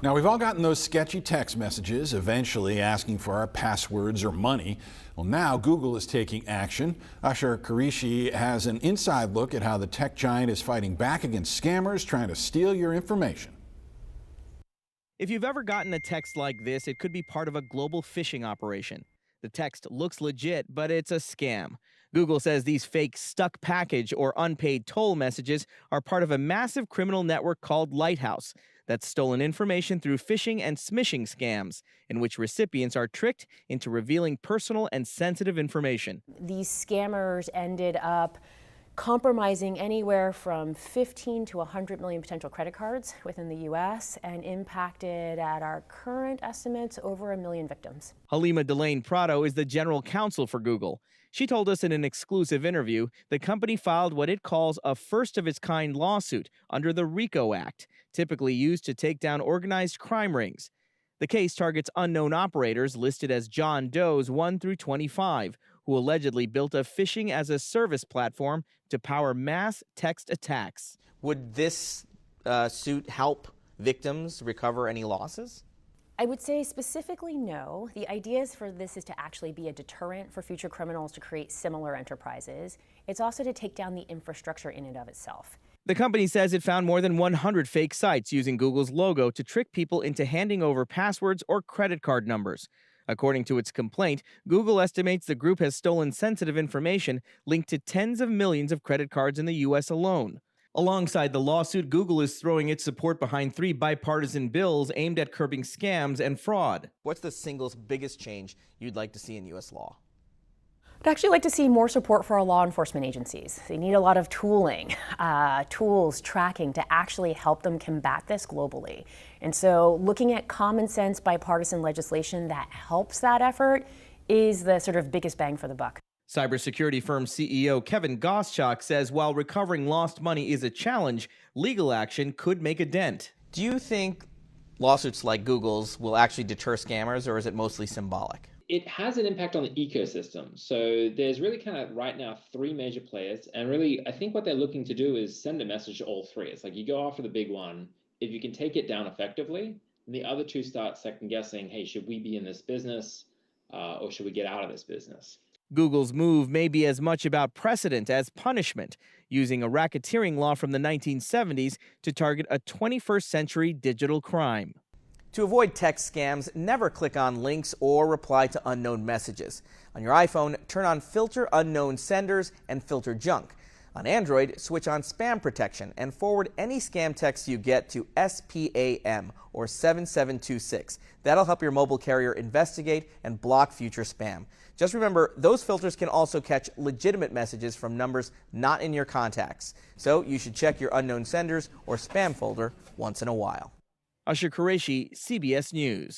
Now, we've all gotten those sketchy text messages, eventually asking for our passwords or money. Well, now Google is taking action. Ashar Qureshi has an inside look at how the tech giant is fighting back against scammers trying to steal your information. If you've ever gotten a text like this, it could be part of a global phishing operation. The text looks legit, but it's a scam. Google says these fake stuck package or unpaid toll messages are part of a massive criminal network called Lighthouse that's stolen information through phishing and smishing scams, in which recipients are tricked into revealing personal and sensitive information. These scammers ended up compromising anywhere from 15 to 100 million potential credit cards within the U.S. and impacted, at our current estimates, over 1 million victims. Halima Delane Prado is the general counsel for Google. She told us in an exclusive interview the company filed what it calls a first-of-its-kind lawsuit under the RICO Act, typically used to take down organized crime rings. The case targets unknown operators listed as John Does 1 through 25, who allegedly built a phishing-as-a-service platform to power mass text attacks. Would this suit help victims recover any losses? I would say specifically no. The idea for this is to actually be a deterrent for future criminals to create similar enterprises. It's also to take down the infrastructure in and of itself. The company says it found more than 100 fake sites using Google's logo to trick people into handing over passwords or credit card numbers. According to its complaint, Google estimates the group has stolen sensitive information linked to tens of millions of credit cards in the U.S. alone. Alongside the lawsuit, Google is throwing its support behind 3 bipartisan bills aimed at curbing scams and fraud. What's the single biggest change you'd like to see in U.S. law? I'd actually like to see more support for our law enforcement agencies. They need a lot of tooling, tools, tracking to actually help them combat this globally. And so looking at common sense bipartisan legislation that helps that effort is the sort of biggest bang for the buck. Cybersecurity firm CEO Kevin Goschak says while recovering lost money is a challenge, legal action could make a dent. Do you think lawsuits like Google's will actually deter scammers, or is it mostly symbolic? It has an impact on the ecosystem. So there's really kind of right now 3 major players. And really, I think what they're looking to do is send a message to all 3. It's like you go after the big one. If you can take it down effectively, and the other 2 start second guessing, hey, should we be in this business or should we get out of this business? Google's move may be as much about precedent as punishment, using a racketeering law from the 1970s to target a 21st century digital crime. To avoid text scams, never click on links or reply to unknown messages. On your iPhone, turn on Filter Unknown Senders and Filter Junk. On Android, switch on Spam Protection and forward any scam text you get to SPAM or 7726. That'll help your mobile carrier investigate and block future spam. Just remember, those filters can also catch legitimate messages from numbers not in your contacts. So you should check your unknown senders or spam folder once in a while. Ashar Qureshi, CBS News.